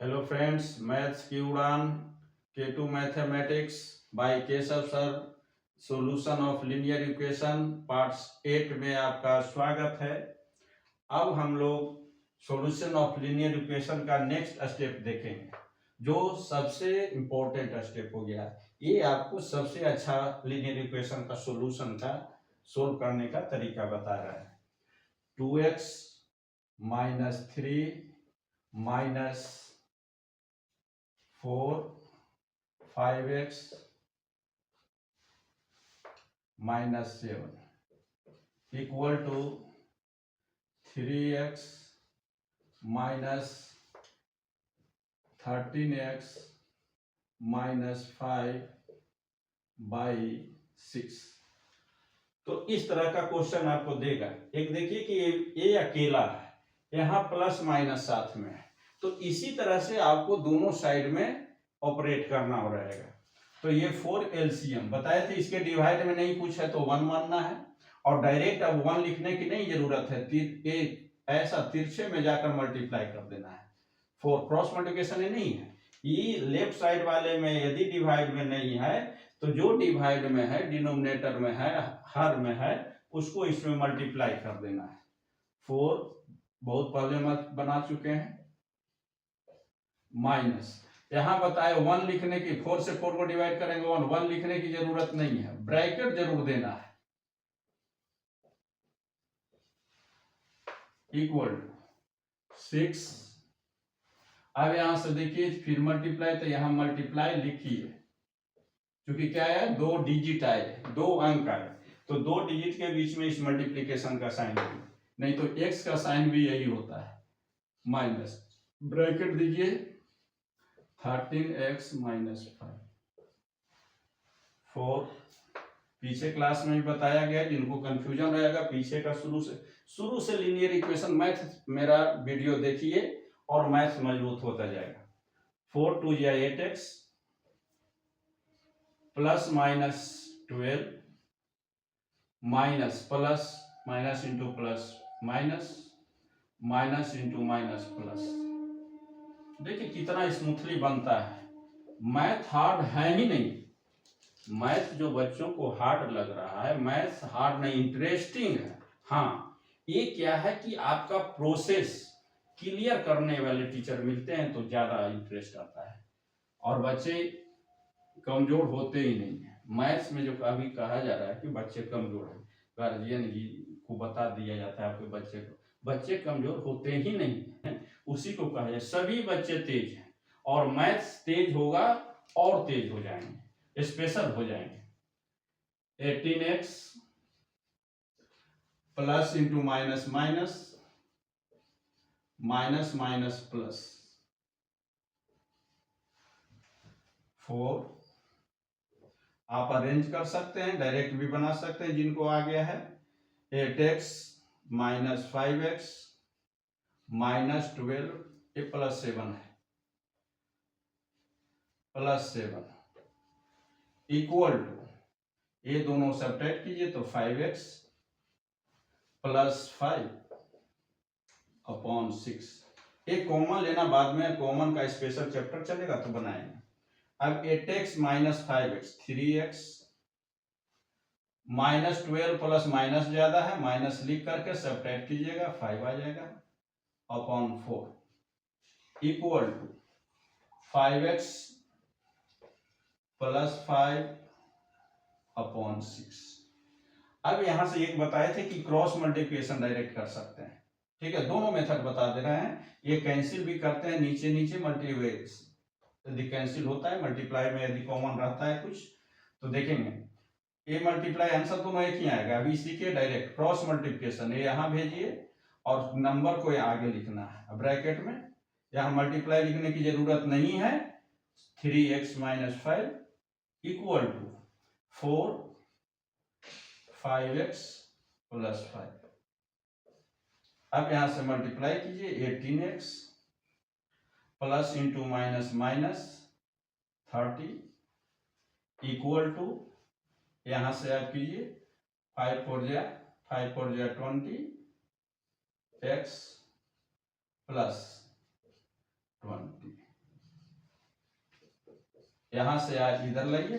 Hello friends, maths की उड़ान K2 mathematics bye Keshav sir, solution of linear equation part 8 में आपका स्वागत है। अब हम लोग सॉल्यूशन ऑफ लीनियर इक्वेशन का नेक्स्ट स्टेप देखेंगे, जो सबसे इम्पोर्टेंट स्टेप हो गया। ये आपको सबसे अच्छा लीनियर इक्वेशन का सॉल्यूशन का सोल्व करने का तरीका बता रहा है। 2x minus 3 minus 4 5x minus 7 equal to 3x minus 13x minus 5 by 6। तो इस तरह का क्वेश्चन आपको देगा। एक देखिए कि ये अकेला है, यहाँ प्लस माइनस साथ में है, तो इसी तरह से आपको दोनों साइड में ऑपरेट करना हो रहेगा। तो ये 4 एलसीएम बताए थे, इसके डिवाइड में नहीं कुछ है तो 1 मानना है, और डायरेक्ट अब 1 लिखने की नहीं जरूरत है, एक ऐसा तिरछे में जाकर मल्टीप्लाई कर देना है। 4 क्रॉस मल्टीप्लिकेशन नहीं है, ये लेफ्ट साइड वाले में यदि डिवाइड में नहीं है तो जो डिवाइड में है, डिनोमिनेटर में है, हर में है, उसको इसमें मल्टीप्लाई कर देना है। 4 बहुत पहले बना चुके हैं, माइनस यहां बताए 1 लिखने की, 4 से 4 को डिवाइड करेंगे 1 लिखने की जरूरत नहीं है, ब्रैकेट जरूर देना है, इक्वल 6। अब यहां से देखिए फिर मल्टीप्लाई, तो यहां मल्टीप्लाई लिखिए, क्योंकि क्या है, 2 डिजिट आए, 2 अंक आए, तो 2 डिजिट के बीच में इस मल्टीप्लिकेशन का साइन है, नहीं तो x का साइन भी यही होता है, माइनस ब्रैकेट दीजिए 13x माइनस 5 4। पीछे क्लास में भी बताया गया, जिनको कंफ्यूजन रहेगा पीछे का शुरू से लीनियर इक्वेशन मैथ मेरा वीडियो देखिए और मैथ मजबूत होता जाएगा। 4 2 या 8x plus minus 12 minus plus minus into plus minus minus into minus plus. देखिए कितना स्मूथली बनता है। मैथ हार्ड है ही नहीं, मैथ जो बच्चों को हार्ड लग रहा है, मैथ हार्ड नहीं, इंटरेस्टिंग है। हाँ, ये क्या है कि आपका प्रोसेस क्लियर करने वाले टीचर मिलते हैं तो ज्यादा इंटरेस्ट आता है, और बच्चे कमजोर होते ही नहीं है। मैथ्स में जो अभी कहा जा रहा है कि बच्चे कमजोर हैं, गार्जियन जी को बता दिया जाता है आपके बच्चे को, बच्चे कमजोर होते ही नहीं है, उसी को कहा जाए सभी बच्चे तेज हैं, और मैथ्स तेज होगा और तेज हो जाएंगे, स्पेशल हो जाएंगे। 18x plus into minus minus minus minus plus 4। आप अरेंज कर सकते हैं, डायरेक्ट भी बना सकते हैं जिनको आ गया है। 8x माइनस 5x माइनस 12, ये प्लस 7 है, प्लस 7 इक्वल टू, ये दोनों सब्ट्रैक्ट कीजिए तो 5x प्लस 5 अपॉन 6। एक कॉमन लेना, बाद में कॉमन का स्पेशल चैप्टर चलेगा तो बनाएंगे। अब 8x minus 5x 3x minus 12 plus minus ज्यादा है, माइनस लिख करके सब्ट्रैक्ट कीजिएगा, 5 आ जाएगा upon 4 equal to 5x plus 5 upon 6। अब यहां से एक बताए थे कि क्रॉस मल्टीप्लिकेशन डायरेक्ट कर सकते हैं, ठीक है, दोनों मेथड बता दे रहे हैं। ये कैंसिल भी करते हैं, नीचे नीचे मल्टीप्लाई यदि कैंसिल होता है, मल्टीप्लाई में यदि कॉमन रहता है कुछ तो देखेंगे, ये मल्टीप्लाई आंसर दोनों एक ही आएगा। अभी सीखिए डायरेक्ट क्रॉस मल्टीप्लिकेशन, ये यहां भेजिए और नंबर को आगे लिखना है ब्रैकेट में, यहां मल्टीप्लाई लिखने की जरूरत नहीं है। 3x minus 5 equal to 4 5x plus 5। अब यहां से मल्टीप्लाई कीजिए, 18x plus into minus minus 30 equal to, यहां से आप कीजिए 5 4 जा 20 x प्लस 20। यहां से आज इधर लाइए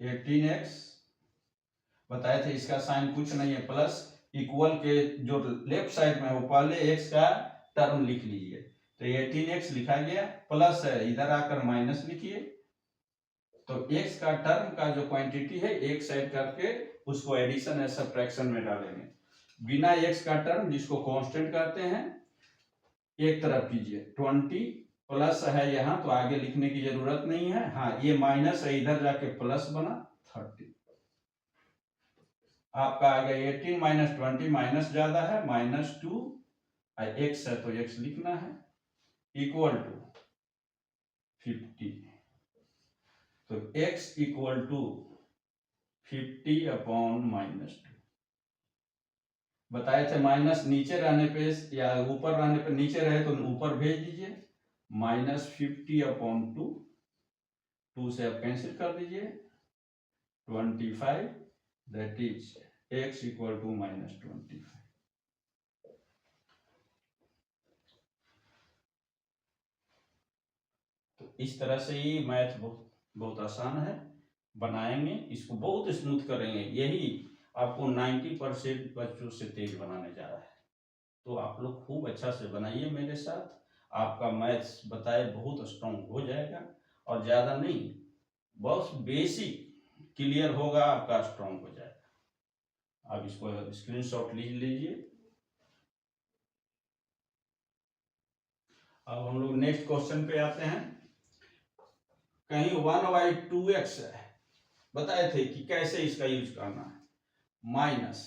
18x, बताए थे इसका साइन कुछ नहीं है, प्लस इक्वल के जो लेफ्ट साइड में है वो पहले x का टर्म लिख लीजिए, तो 18x लिखा गया, प्लस है इधर आकर माइनस लिखिए, तो x का टर्म का जो क्वांटिटी है एक साइड करके उसको एडिशन या सब्ट्रैक्शन में डालेंगे, बिना x का टर्म जिसको कांस्टेंट कहते हैं एक तरफ कीजिए, 20 प्लस है यहाँ तो आगे लिखने की जरूरत नहीं है, हाँ ये माइनस है इधर जाके प्लस बना 30, आपका आ गया 18 माइनस 20, माइनस ज्यादा है -2, x है तो x लिखना है, इक्वल टू 50, तो x इक्वल टू 50 अपॉन -2, बताए थे माइनस नीचे रहने पे या ऊपर रहने पे, नीचे रहे तो ऊपर भेज दीजिए, -50 अपॉन 2 से आप कैंसिल कर दीजिए, 25, that is x equal to -25। तो इस तरह से ये मैथ बहुत आसान है, बनाएंगे इसको बहुत स्मूथ करेंगे, यही आपको 90% बच्चों से तेज बनाने जा रहा है, तो आप लोग खूब अच्छा से बनाइए मेरे साथ, आपका मैथ्स बताए बहुत स्ट्रॉन्ग हो जाएगा, और ज़्यादा नहीं बहुत बेसिक क्लियर होगा, आपका स्ट्रॉन्ग हो जाएगा। आप इसको स्क्रीनशॉट लीजिए। अब हम लोग नेक्स्ट क्वेश्चन पे आते हैं, कहीं 1/2x है, बताए थे कि कैसे इसका यूज करना है, माइनस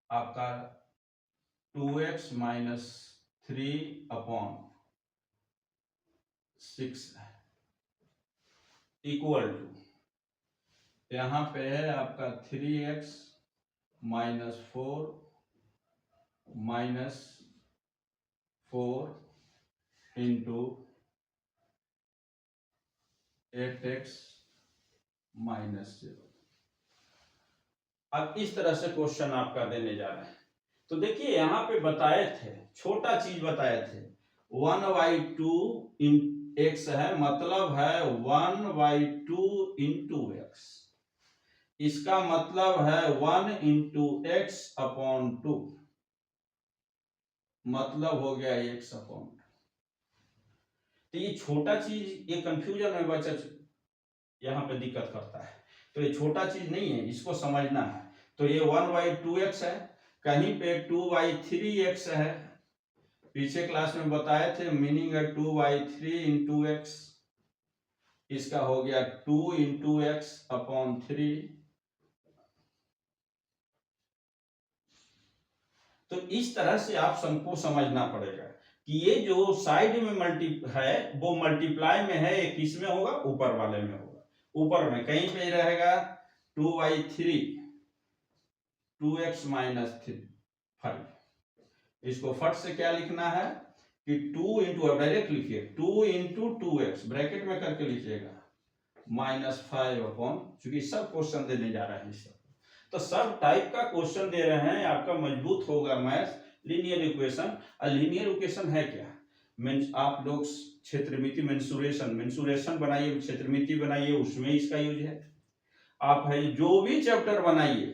आपका 2x minus 3 upon 6 equal to, यहाँ पे है आपका 3x minus 4 minus 4 into 8x minus 0। अब इस तरह से क्वेश्चन आपका देने जा रहे हैं, तो देखिए यहाँ पे बताए थे, छोटा चीज बताए थे, 1/2 x है, मतलब है 1/2 इंटू x, इसका मतलब है 1 इंटू x अपॉन 2, मतलब हो गया x अपॉन 2। तो ये छोटा चीज, ये कंफ्यूजन में बच्चा यहाँ पे दिक्कत करता है, तो ये छोटा चीज नहीं है, इसको समझना है। तो ये 1/2x है, कहीं पे 2/3x है, पीछे क्लास में बताए थे मीनिंग है 2/3 इंटू x, इसका हो गया 2 इंटू x अपॉन 3। तो इस तरह से आप सबको समझना पड़ेगा कि ये जो साइड में मल्टी है वो मल्टीप्लाई में है, एक किसमें होगा, ऊपर वाले में होगा, ऊपर में कहीं पे रहेगा 2/3 2x माइनस 5, इसको फट से क्या लिखना है कि 2 इंटू, अब डायरेक्ट लिखिए 2 इंटू 2x ब्रैकेट में करके लिखिएगा -5 अपॉन, चूंकि सब क्वेश्चन देने जा रहा है इस, तो सब टाइप का क्वेश्चन दे रहे हैं, आपका मजबूत होगा maths. Linear equation, linear equation है क्या, मीन्स आप लोग क्षेत्रमिति मेंसुरेशन बनाइए, क्षेत्रमिति बनाइए, उसमें इसका यूज है। आप है जो भी चैप्टर बनाइए,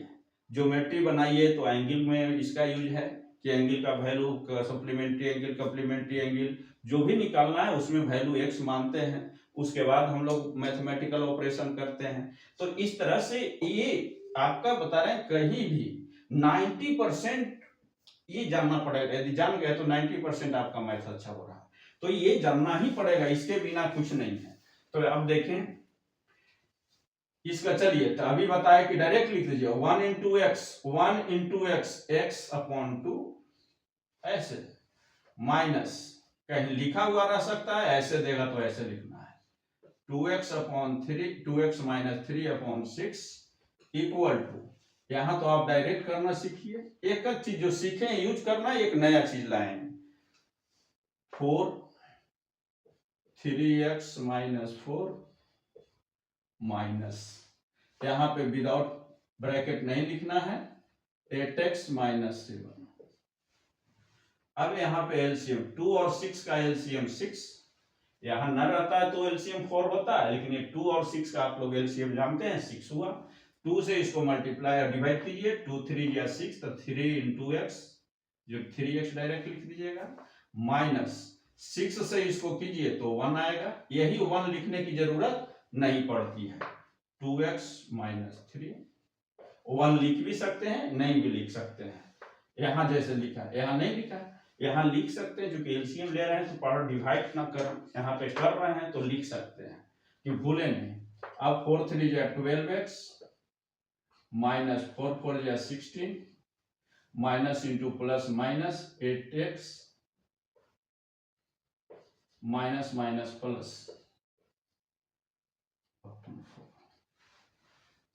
ज्योमेट्री बनाइए तो एंगल में इसका यूज है कि एंगल का वैल्यू, सप्लीमेंट्री एंगल, कप्लीमेंट्री एंगल जो भी निकालना है उसमें वैल्यू x मानते हैं, उसके बाद हम लोग मैथमेटिकल ऑपरेशन करते हैं। तो इस तरह से ये आपका बता रहे हैं, कहीं भी 90% ये जानना पड़ेगा, यदि जान गए तो 90% आपका मैथ अच्छा हो रहा है, तो ये जानना ही पड़ेगा, इसके बिना कुछ नहीं है। तो अब देखें इसका, चलिए तो अभी बताया कि डायरेक्ट लिख दीजिए 1 इंटू एक्स एक्स अपॉन 2, ऐसे माइनस, कहीं लिखा हुआ रह सकता है, ऐसे देगा तो ऐसे लिखना है 2x upon 3 2x minus 3 upon 6 equal to, यहां तो आप डायरेक्ट करना सीखिए, एक एक चीज जो सीखे यूज करना, एक नया चीज लाएंगे, 4 3x माइनस 4 माइनस, यहां पे विदाउट ब्रैकेट नहीं लिखना है, 8x माइनस 7। अब यहां पे एलसीएम 2 और 6 का एलसीएम 6, यहाँ न रहता है तो एलसीएम 4 होता है, लेकिन ये 2 और 6 का आप लोग एलसीएम जानते हैं, 6 हुआ। 2 से इसको मल्टीप्लाई और डिवाइड कीजिए, 2 3 या 6, तो 3 into x, जो 3x डायरेक्ट लिख दीजिएगा, माइनस 6 से इसको कीजिए तो 1 आएगा। यही 1 लिखने की जरूरत नहीं पड़ती है, 2x माइनस 3। 1 लिख भी सकते हैं, नहीं भी लिख सकते हैं। यहाँ जैसे लिखा है, यहाँ नहीं लिखा है, यहाँ लिख सकते हैं, जो कि एलसीएम ले रहे हैं तो पावर डिवाइड ना कर, यहाँ पे कर रहे हैं तो लिख सकते हैं कि भूले नहीं। अब 4 3 या 12x माइनस 4 4 या 16 minus into plus minus 8x minus minus plus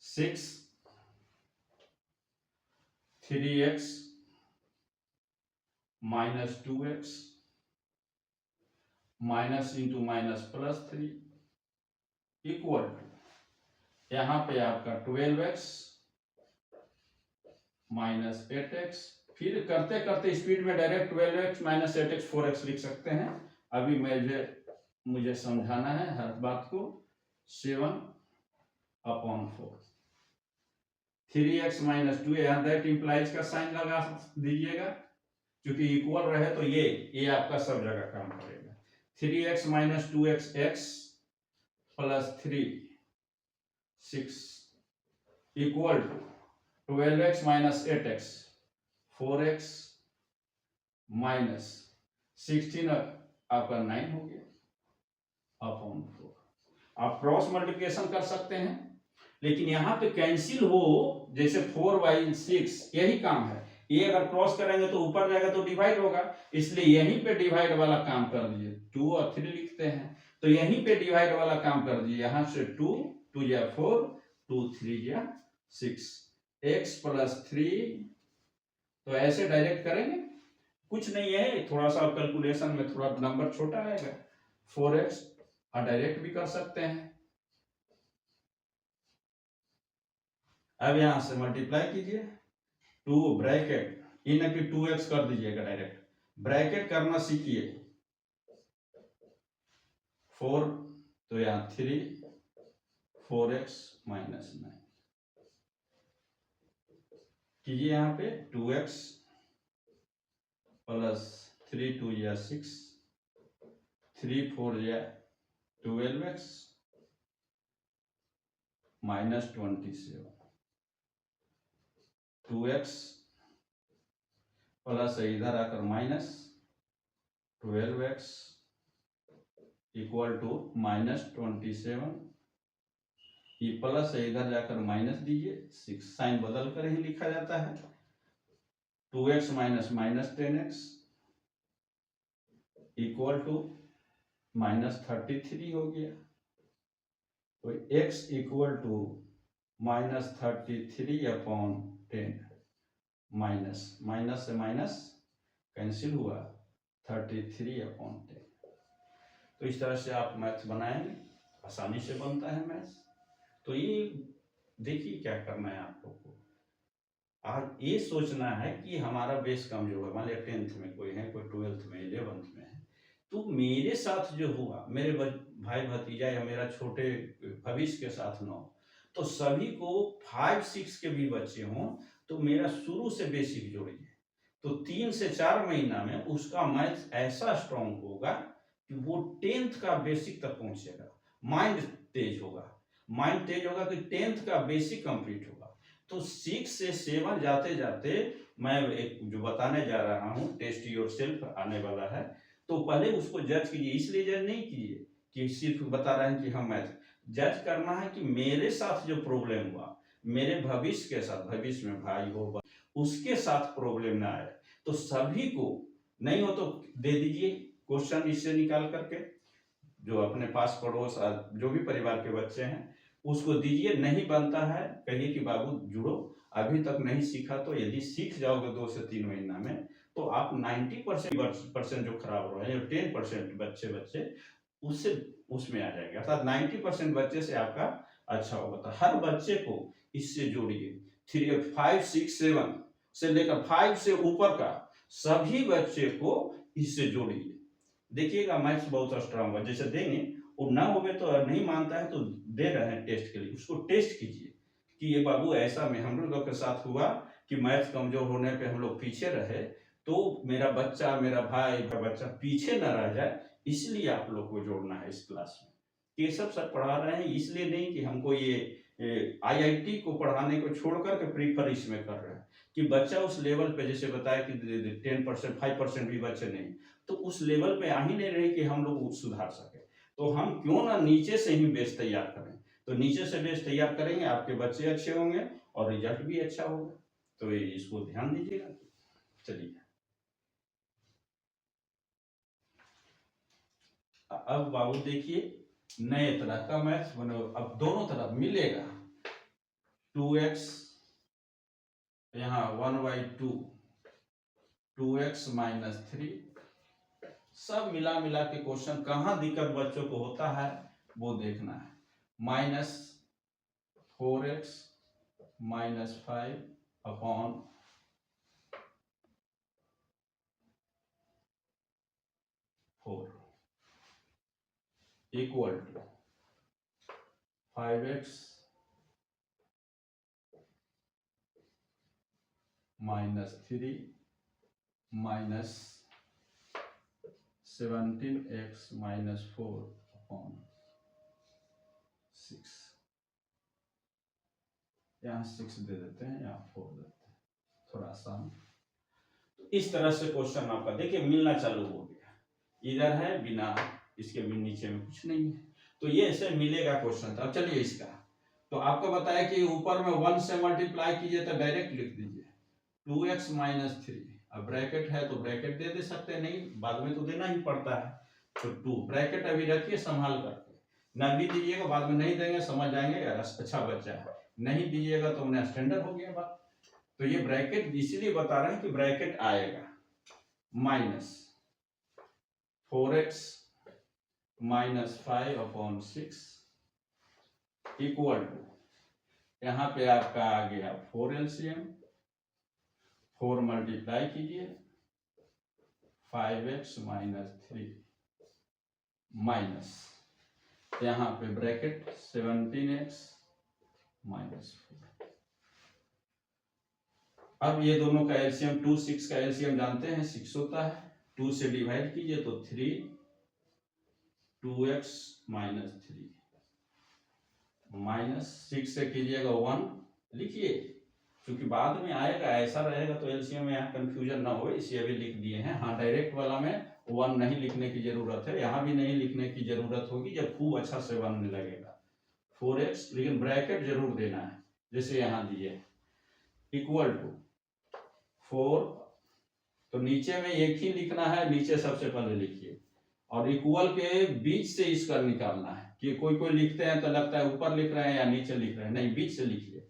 6 3x minus 2x minus into minus plus 3 equal to, यहाँ पे आपका 12x माइनस 8x, फिर करते करते स्पीड में direct 12x minus 8x 4x लिख सकते हैं। अभी मुझे समझाना है हर बात को। 7/4 3x माइनस 2, यहाँ दैट इंप्लाइज का साइन लगा दीजिएगा, क्योंकि इक्वल रहे तो ये आपका सब जगह काम करेगा। 3x minus 2x x plus 3 6 equal to 12x minus 8x 4x minus 16 आपका 9 हो गया अपॉन 4। आप क्रॉस मल्टीप्लिकेशन कर सकते हैं, लेकिन यहाँ पे कैंसिल हो, जैसे 4/6 यही काम है। ये अगर क्रॉस करेंगे तो ऊपर जाएगा तो डिवाइड होगा, इसलिए यहीं पे डिवाइड वाला काम कर दीजिए। 2 और 3 लिखते हैं तो यहीं पे डिवाइड वाला काम कर दीजिए। यहाँ से 2 2 या 4 2 3 या 6 x प्लस 3, तो ऐसे डायरेक्ट करेंगे, कुछ नहीं है, थोड़ा सा कैलकुलेशन में थोड़ा नंबर छोटा आएगा। 4x और डायरेक्ट भी कर सकते हैं। अब यहां से मल्टीप्लाई कीजिए, 2 ब्रैकेट इन की 2x कर दीजिएगा, डायरेक्ट ब्रैकेट करना सीखिए। 4 तो यहाँ 3 4x माइनस 9 कीजिए, यहाँ पे 2x प्लस 3 2 या 6 3 4 या 12x माइनस 27 2x प्लस इधर आकर minus 12x equal to minus 27, ये प्लस है, इधर जाकर माइनस दीजिए, 6 साइन बदल कर ही लिखा जाता है। 2x minus minus 10x equal to minus 33 हो गया। तो x equal to minus 33 upon 10, minus minus से माइनस कैंसिल हुआ, 33 अपॉन 10। तो इस तरह से आप मैथ बनाएंगे, आसानी से बनता है मैथ। तो ये देखिए क्या करना है आप लोग को। आज ये सोचना है कि हमारा बेस कमजोर है, मान लिया 10th में कोई है, कोई 12th में, 11th में है, तो मेरे साथ जो हुआ, मेरे भाई भतीजा या मेरा छोटे भविष्य के साथ न हो, तो सभी को 5 6 के भी बच्चे हों, तो मेरा शुरू से बेसिक जोड़िए, तो 3 से 4 महीना में उसका मैथ ऐसा स्ट्रांग होगा कि वो 10th का बेसिक तक पहुंचेगा। माइंड तेज होगा, माइंड तेज होगा कि 10th का बेसिक कंप्लीट होगा। तो 6 से 7 जाते जाते मैं एक जो बताने जा रहा हूँ, टेस्ट योरसेल्फ आने वाला है, तो पहले उसको जज कीजिए। इसलिए जज नहीं कीजिए कि सिर्फ बता रहे हैं कि हम मैथ, जज करना है कि मेरे साथ जो प्रॉब्लम हुआ, मेरे भविष्य के साथ, भविष्य में भाई हो उसके साथ प्रॉब्लम ना आए। तो सभी को नहीं हो तो दे दीजिए क्वेश्चन इससे निकाल करके, जो अपने पास पड़ोस जो भी परिवार के बच्चे हैं उसको दीजिए। नहीं बनता है कहिए कि बाबू जुड़ो, अभी तक नहीं सीखा, तो यदि सीख जाओगे 2 से 3 महीना में, तो आप 90% जो खराब हो रहे हैं, 10% बच्चे उससे उसमें आ जाएंगे, अर्थात 90% बच्चे से आपका अच्छा होगा। तो हर बच्चे को इससे जोड़िए, 3 5 6 7 से लेकर 5 से ऊपर का सभी बच्चे को इससे जोड़िए। देखिएगा मैथ्स बहुत स्ट्रांग है, जैसे देंगे और ना होवे तो नहीं मानता है तो दे रहे हैं टेस्ट के लिए, उसको टेस्ट कीजिए कि ये बाबू ऐसा में हम लोग के साथ हुआ कि मैथ्स कमजोर होने पे हम लोग पीछे रहे, तो मेरा बच्चा, मेरा भाई का बच्चा पीछे न रह जाए, इसलिए आप लोग को जोड़ना है इस क्लास में। केशव सर पढ़ा रहे हैं इसलिए नहीं कि हमको ये आईआईटी को पढ़ाने को छोड़ करके प्रीफर इसमें कर रहे हैं कि बच्चा उस लेवल पे, जैसे बताया कि 10% 5% भी बच्चे नहीं, तो उस लेवल पे आ ही नहीं रहे कि हम लोग सुधार सके, तो हम क्यों ना नीचे से ही बेस तैयार करें। तो नीचे से बेस तैयार करेंगे, आपके बच्चे अच्छे होंगे और रिजल्ट भी अच्छा होगा, तो इसको ध्यान दीजिएगा। चलिए अब बाबू देखिए नए तरह का मैथ्स बनो, अब दोनों तरफ मिलेगा 2x, यहाँ 1/2, 2x माइनस 3, सब मिला मिला के क्वेश्चन, कहाँ दिक्कत बच्चों को होता है वो देखना है। Minus 4x minus 5 upon 4 equal to 5x minus 3 minus 17x minus 4 upon 6, यहाँ 6 दे देते हैं, यहाँ 4 देते हैं, थोड़ा आसान। तो इस तरह से क्वेश्चन आपका देखिए मिलना चालू हो गया, इधर है बिना इसके भी नीचे में कुछ नहीं है, तो ये ऐसे मिलेगा क्वेश्चन। तो अब चलिए इसका, तो आपको बताया कि ऊपर में 1 से मल्टीप्लाई कीजिए तो डायरेक्ट लिख दीजिए 2x माइनस 3, अब ब्रैकेट है तो ब्रैकेट दे सकते हैं, नहीं बाद में तो देना ही पड़ता है, तो 2 ब्रैकेट अभी रखिए संभाल करके, ना भी दीजिएगा बाद में नहीं देंगे समझ जाएंगे अच्छा बच्चा है, नहीं दीजिएगा तो उन्हें स्टैंडर्ड हो गया बात। तो ये ब्रैकेट इसलिए बता रहे हैं कि ब्रैकेट आएगा minus 4x minus 5 upon 6 equal to, यहाँ पे आपका आ गया 4 LCM, 4 मल्टीप्लाई कीजिए 5x माइनस 3 माइनस, यहाँ पे ब्रैकेट 17x माइनस 4। अब ये दोनों का एलसीएम 2 6 का एलसीएम जानते हैं 6 होता है, 2 से डिवाइड कीजिए तो 3, 2x माइनस 3 माइनस 6 से कीजिएगा 1, लिखिए क्योंकि बाद में आएगा ऐसा रहेगा तो एलसीएम में यहाँ कंफ्यूजन ना हो, इसलिए अभी लिख दिए हैं। हाँ डायरेक्ट वाला में 1 नहीं लिखने की जरूरत है, यहाँ भी नहीं लिखने की जरूरत होगी जब खूब अच्छा से बनने लगेगा 4x, लेकिन ब्रैकेट जरूर देना है जैसे यहाँ दिए इक्वल टू 4, तो नीचे में एक ही लिखना है, नीचे सबसे पहले लिखिए और इक्वल के बीच से इसका निकालना है कि कोई कोई लिखते हैं तो लगता है ऊपर लिख रहे हैं या नीचे लिख रहे हैं, नहीं बीच से लिखिए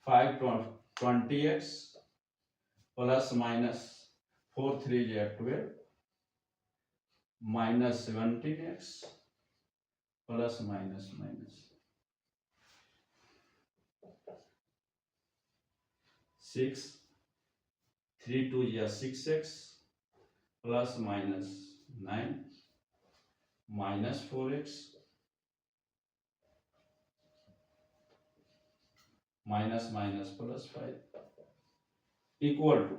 520x plus minus 4 3 12 minus 17x plus minus minus 6 3 2 6x plus minus 9 minus 4x minus minus plus 5 equal to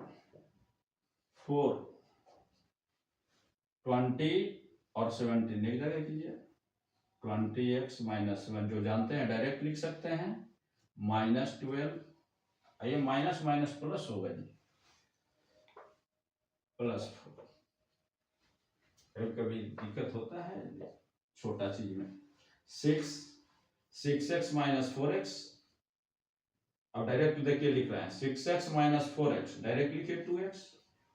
4 20 और 17 एक जगह कीजिए 20x माइनस 7 जो जानते हैं डायरेक्ट लिख सकते हैं माइनस 12, ये माइनस माइनस प्लस होगा जी प्लस 4, कभी कभी दिक्कत होता है छोटा चीज में 6x माइनस 4x, अब डायरेक्ट देखिए लिख रहे हैं 6x माइनस 4x, डायरेक्ट लिखिए 2x,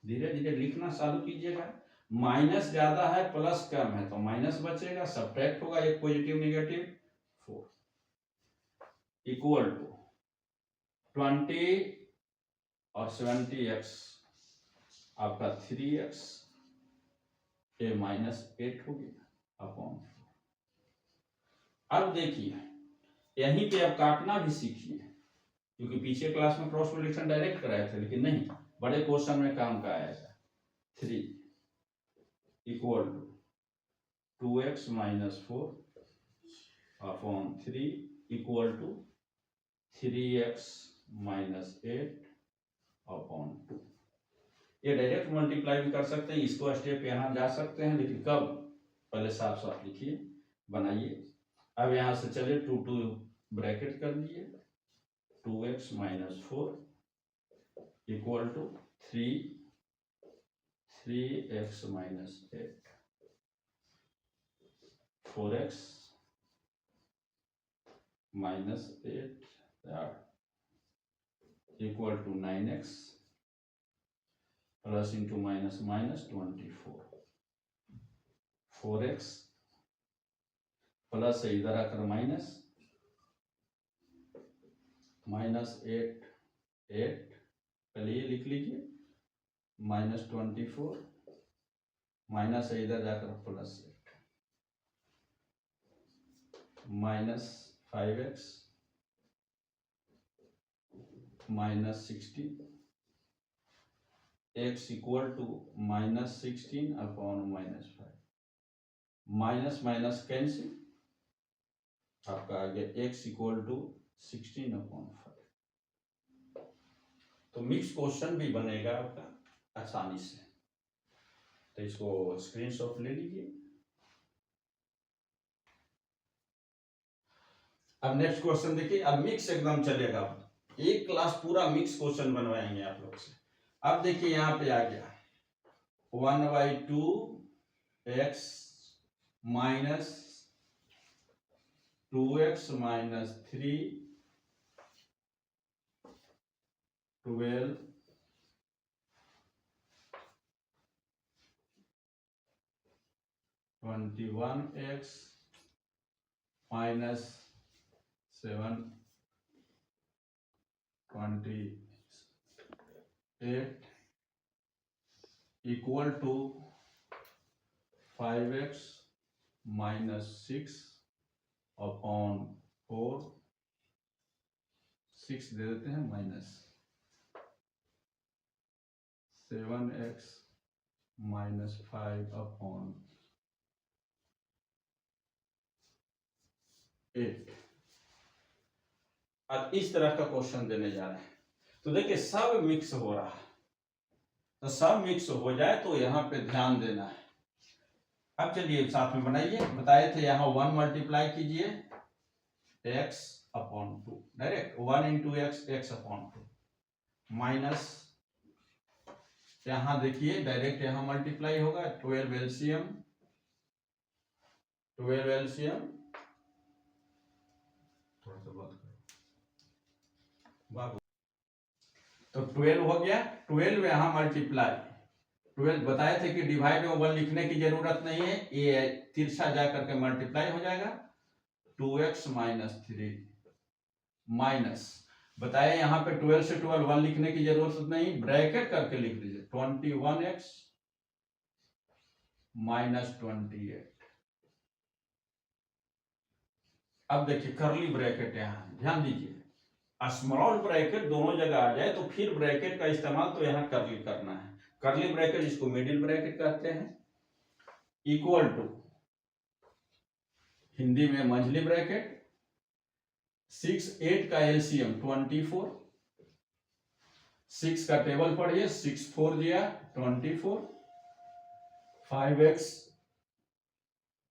धीरे धीरे लिखना चालू कीजिएगा, माइनस ज्यादा है प्लस कम है तो माइनस बचेगा, सब्ट्रैक्ट होगा एक पॉजिटिव नेगेटिव 4 इक्वल टू 20 और 70x आपका 3x ए माइनस 8 हो गया अपॉन 4। अब देखिए यहीं पे अब काटना भी सीखिए क्योंकि पीछे क्लास में क्रॉस प्रोडक्शन डायरेक्ट कराए थे, लेकिन नहीं बड़े क्वेश्चन में काम का आएगा 3 equal to 2x minus 4 upon 3 equal to 3x minus 8 upon 2। ये डायरेक्ट मल्टीप्लाई भी कर सकते हैं, इसको स्टेप यहाँ जा सकते हैं, लेकिन कब, पहले साफ साफ लिखिए, बनाइए। अब यहाँ से चलिए 2 2 ब्रैकेट कर दिए, 2x minus 4 equal to 3x minus 8, 4x minus 8 equal to 9x plus into minus minus 24, 4x plus से इधर आकर माइनस माइनस 8 पहले ये लिख लीजिए, माइनस 24 माइनस से इधर जाकर plus 8 minus 5x minus 16 x equal to minus 16 upon minus 5, minus minus cancel, आपका आ गया x इक्वल टू 16 अपॉन 5। तो मिक्स क्वेश्चन भी बनेगा आपका आसानी से, तो इसको स्क्रीनशॉट ले लीजिए। अब नेक्स्ट क्वेश्चन देखिए, अब मिक्स एकदम चलेगा, एक क्लास पूरा मिक्स क्वेश्चन बनवाएंगे आप लोग से। अब देखिए यहाँ पे आ गया 1/2x minus 2x minus 3 12 21x minus 7 28 equal to 5x minus 6 upon 4, 6 दे देते हैं, माइनस 7x माइनस 5 अपॉन 8। अब इस तरह का क्वेश्चन देने जा रहे हैं, तो देखिए सब मिक्स हो रहा है, तो सब मिक्स हो जाए तो यहाँ पे ध्यान देना है। अब चलिए साथ में बनाइए, बताए थे यहाँ 1 मल्टीप्लाई कीजिए x upon 2, direct 1 into x upon 2, minus यहाँ देखिए डायरेक्ट यहाँ मल्टीप्लाई होगा 12 एलसीएम थोड़ा सा बात करो, तो 12 हो गया, 12 यहाँ मल्टीप्लाई, 12 बताए थे कि डिवाइड में 1 लिखने की जरूरत नहीं है, ये तिरछा जा करके मल्टीप्लाई हो जाएगा, 2x माइनस 3 माइनस, बताए यहाँ पे 12 से 12 1 लिखने की जरूरत नहीं, ब्रैकेट करके लिख दीजिए 21x माइनस 28। अब देखिए करली ब्रैकेट, यहाँ ध्यान दीजिए, स्मॉल ब्रैकेट दोनों जगह आ जाए तो फिर ब्रैकेट का इस्तेमाल तो यहाँ करली करना है, करली ब्रैकेट इसको मिडिल ब्रैकेट कहते हैं, इक्वल टू हिंदी में मंझली ब्रैकेट, 6 8 का एलसीएम 24, 6 का टेबल पढ़िए, 6 4 दिया 24, 5x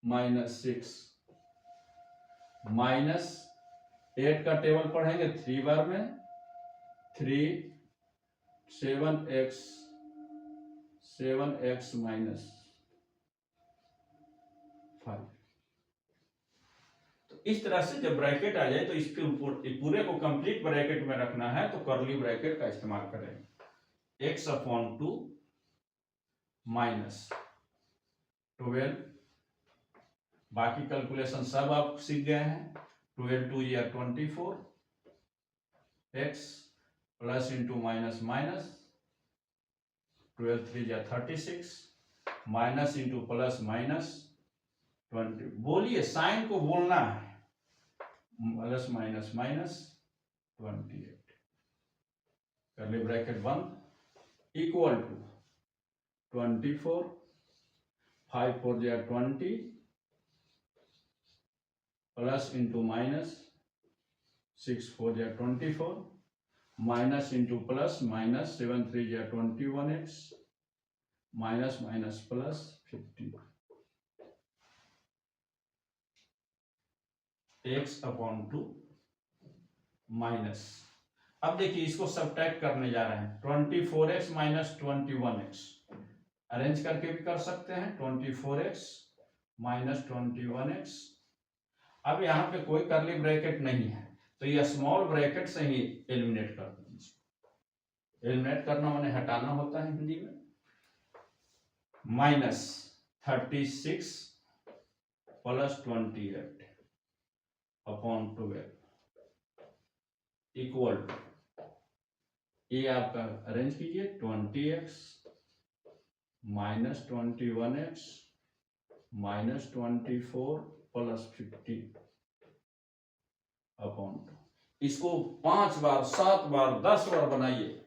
माइनस 6 माइनस 8 का टेबल पढ़ेंगे 3 बार में, 3 7x माइनस 5। तो इस तरह से जब ब्रैकेट आ जाए तो इसके पूरे को कंप्लीट ब्रैकेट में रखना है, तो करली ब्रैकेट का इस्तेमाल करेंगे, x अपॉन 2 माइनस 12, बाकी कैलकुलेशन सब आप सीख गए हैं, 12 2 या 24 x plus into minus minus 12 3 या 36 माइनस इंटू प्लस माइनस 20, बोलिए साइन को बोलना है, प्लस माइनस माइनस 28, करली ब्रैकेट बंद, इक्वल टू 24 5 4 या 20 प्लस इंटू माइनस, 6 4 या 24, माइनस इंटू प्लस, माइनस 7 3 या 21x, minus minus plus 50 x upon 2 minus. अब देखिए इसको सब्ट्रैक्ट करने जा रहे हैं, 24x माइनस 21x अरेंज करके भी कर सकते हैं, 24x माइनस 21x। अब यहाँ पे कोई करली ब्रैकेट नहीं है तो ये स्मॉल ब्रैकेट से ही एलिमिनेट कर दीजिए। एलिमिनेट करना माने हटाना होता है हिंदी में। Minus 36 plus 28 upon 12 equal to, ये आपका अरेंज कीजिए, 20x minus 21x minus 24 plus 50 upon 2। इसको 5 बार 7 बार 10 बार बनाइए,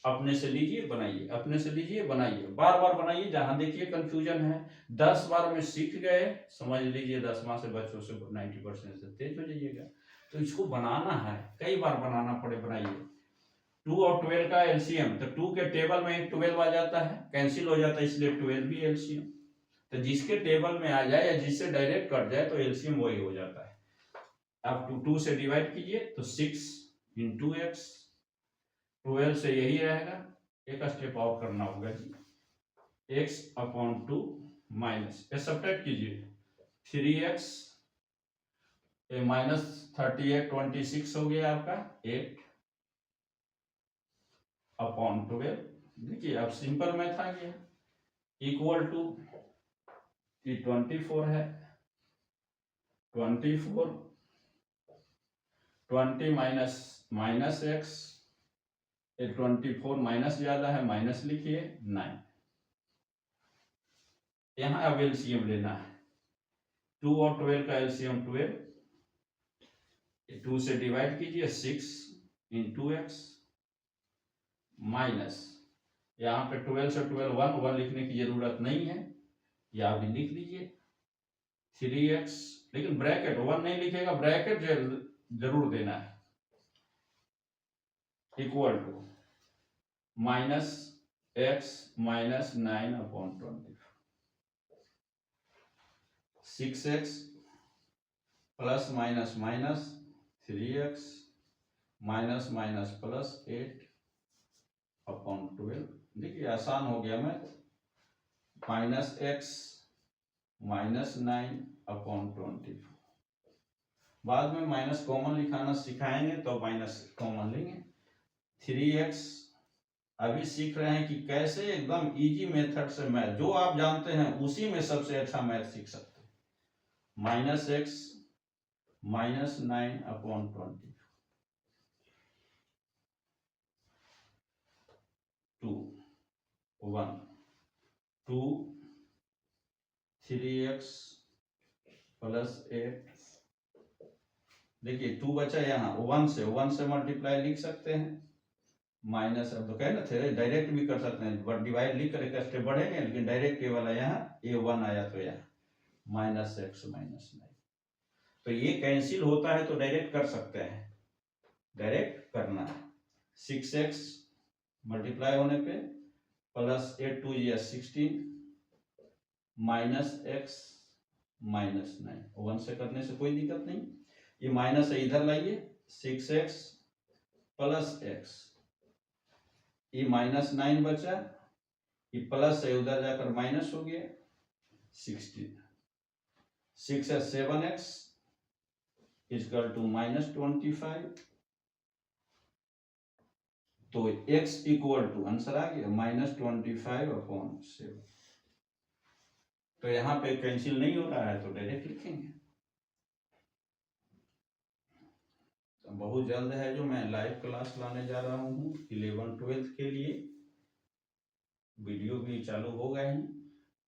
अपने से लीजिए बनाइए, अपने से लीजिए बनाइए, बार बार बनाइए। जहां देखिए कंफ्यूजन है 10 बार में सीख गए, समझ लीजिए 10वां से बच्चों से 90% से तेज हो जाइएगा। तो इसको बनाना है, कई बार बनाना पड़े बनाइए। 2 और 12 का एलसीएम, तो 2 के टेबल में 12 आ जाता है, कैंसिल हो जाता है, इसलिए 12 भी एलसीएम। तो जिसके टेबल में आ जाए या जिससे डायरेक्ट कट जाए तो एलसीएम वही हो जाता है। अब 2 से डिवाइड कीजिए तो 6 इंटू एक्स, 12 से यही रहेगा, एक स्टेप और करना होगा जी, x अपॉन 2 माइनस, ये सब्ट्रैक्ट कीजिए, 3x माइनस 38 26 हो गया आपका 8 अपॉन 12। देखिए अब सिंपल मैथ आ गया, इक्वल टू 24 है, 24 20 माइनस माइनस एक्स, 24 माइनस ज्यादा है, माइनस लिखिए 9। यहां अब एलसीएम लेना है, 2 और 12 का एलसीएम 12, 2 से डिवाइड कीजिए 6 इंटू एक्स माइनस, यहाँ पे 12 से 12 1 लिखने की जरूरत नहीं है, या भी लिख लीजिए 3x, लेकिन ब्रैकेट 1 नहीं लिखेगा, ब्रैकेट जरूर देना है, equal to minus x minus 9 upon 20, 6x plus minus minus 3x minus minus plus 8 upon 12। देखिए आसान हो गया math, minus x minus 9 upon 24। बाद में माइनस कॉमन लिखाना सिखाएंगे तो माइनस कॉमन लेंगे। 3x अभी सीख रहे हैं कि कैसे एकदम इजी मेथड से मैथ, जो आप जानते हैं उसी में सबसे अच्छा मैथ सीख सकते हैं। Minus x minus 9 upon 20, 2 1 2 3x plus 8, देखिए 2 बचा यहाँ, 1 से मल्टीप्लाई लिख सकते हैं, माइनस, अब तो कहे ना थे डायरेक्ट भी कर सकते हैं, बट डिवाइड लिख कर एक स्टेप बढ़ेंगे, लेकिन डायरेक्ट ये वाला यहाँ a1 आया तो यहाँ माइनस एक्स माइनस 9, तो ये कैंसिल होता है तो डायरेक्ट कर सकते हैं, डायरेक्ट करना है। 6x मल्टीप्लाई होने पे प्लस 8 2 या 16 माइनस एक्स माइनस 9, 1 से करने से कोई दिक्कत नहीं, ये माइनस है इधर लाइए, 6x प्लस एक्स, ये माइनस 9 बचा, ये प्लस है उधर जाकर माइनस हो गया 16, 6 है 7x इक्वल टू माइनस 25, तो x इक्वल टू आंसर आ गया माइनस 25 अपॉन 7। तो यहाँ पे कैंसिल नहीं हो रहा है तो डायरेक्ट लिखेंगे। तो बहुत जल्द है जो मैं लाइव क्लास लाने जा रहा हूँ 11 12 के लिए, वीडियो भी चालू होगा ही,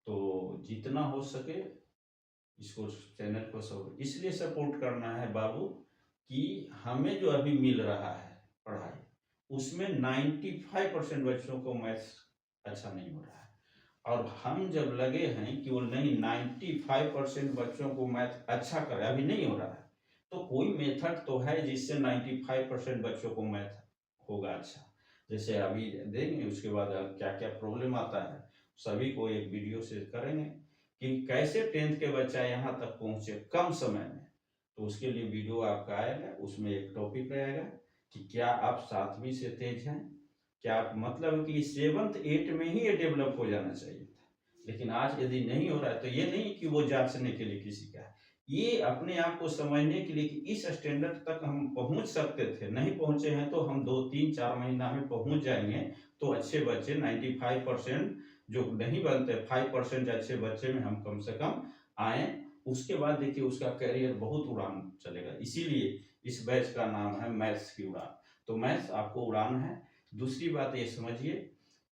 तो जितना हो सके इसको चैनल को सब इसलिए सपोर्ट करना है बाबू कि हमें जो अभी मिल रहा है पढ़ाई उसमें 95% बच्चों को मैथ्स अच्छा नहीं हो रहा है, और हम जब लगे हैं कि वो नहीं 95% बच्चों को मैथ अच्छा करे, अभी नहीं हो रहा है, तो कोई मेथड तो है जिससे 95% बच्चों को मैथ होगा अच्छा। जैसे अभी देंगे, उसके बाद क्या क्या प्रॉब्लम आता है सभी को एक वीडियो से करेंगे कि कैसे 10th के बच्चा यहाँ तक पहुँचे कम समय में। तो उसके लिए वीडियो आपका आएगा, उसमें एक टॉपिक रहेगा कि क्या आप 7वीं से तेज हैं, क्या आप मतलब कि 7th 8 में ही ये डेवलप हो जाना चाहिए था, लेकिन आज यदि नहीं हो रहा है तो ये नहीं कि वो जांचने के लिए किसी का, ये अपने आप को समझने के लिए कि इस स्टैंडर्ड तक हम पहुंच सकते थे, नहीं पहुंचे हैं तो हम 2 3 4 महीना में पहुंच जाएंगे। तो अच्छे बच्चे 95% जो नहीं बनते 5% अच्छे बच्चे में हम कम से कम आए। उसके बाद देखिए उसका करियर बहुत उड़ान चलेगा, इसीलिए इस बैच का नाम है मैथ्स की उड़ान। तो मैथ्स आपको उड़ान है। दूसरी बात ये समझिए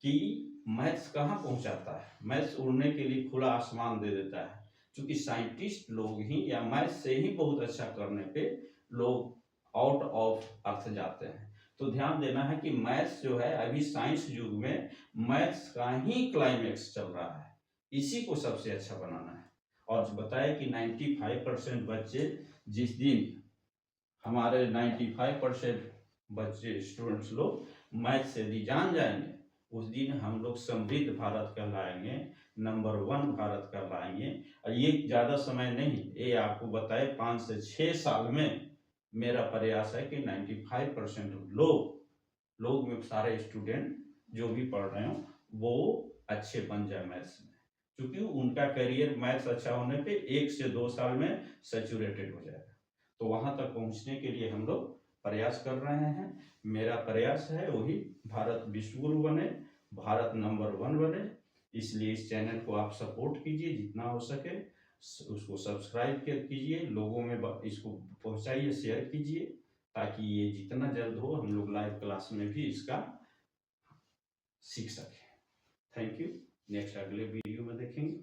कि मैथ्स कहाँ पहुंचाता है, मैथ्स उड़ने के लिए खुला आसमान दे देता है, क्योंकि साइंटिस्ट लोग ही या मैथ्स से ही बहुत अच्छा करने पे लोग आउट ऑफ अर्थ जाते हैं। तो ध्यान देना है कि मैथ्स जो है अभी साइंस युग में मैथ्स का ही क्लाइमेक्स चल रहा है, इसी को सबसे अच्छा बनाना है। और बताया कि 95% बच्चे, जिस दिन हमारे 95% बच्चे स्टूडेंट्स लोग मैथ्स यदि जान जाएंगे, उस दिन हम लोग समृद्ध भारत कहलाएंगे, नंबर 1 भारत कहलाएंगे। और ये ज़्यादा समय नहीं, ये आपको बताए 5 से 6 साल में मेरा प्रयास है कि 95% लोग में सारे स्टूडेंट जो भी पढ़ रहे हो वो अच्छे बन जाए मैथ्स में, क्योंकि उनका करियर मैथ्स अच्छा होने पे 1 से 2 साल में सैचुरेटेड हो जाएगा। तो वहां तक पहुंचने के लिए हम लोग प्रयास कर रहे हैं। मेरा प्रयास है वही भारत विश्वगुरु बने, भारत नंबर 1 बने। इसलिए इस चैनल को आप सपोर्ट कीजिए जितना हो सके, उसको सब्सक्राइब कीजिए, लोगों में इसको पहुंचाइए, शेयर कीजिए, ताकि ये जितना जल्द हो हम लोग लाइव क्लास में भी इसका सीख सकें। Thank you. नेक्स्ट अगले वीडियो में देखेंगे।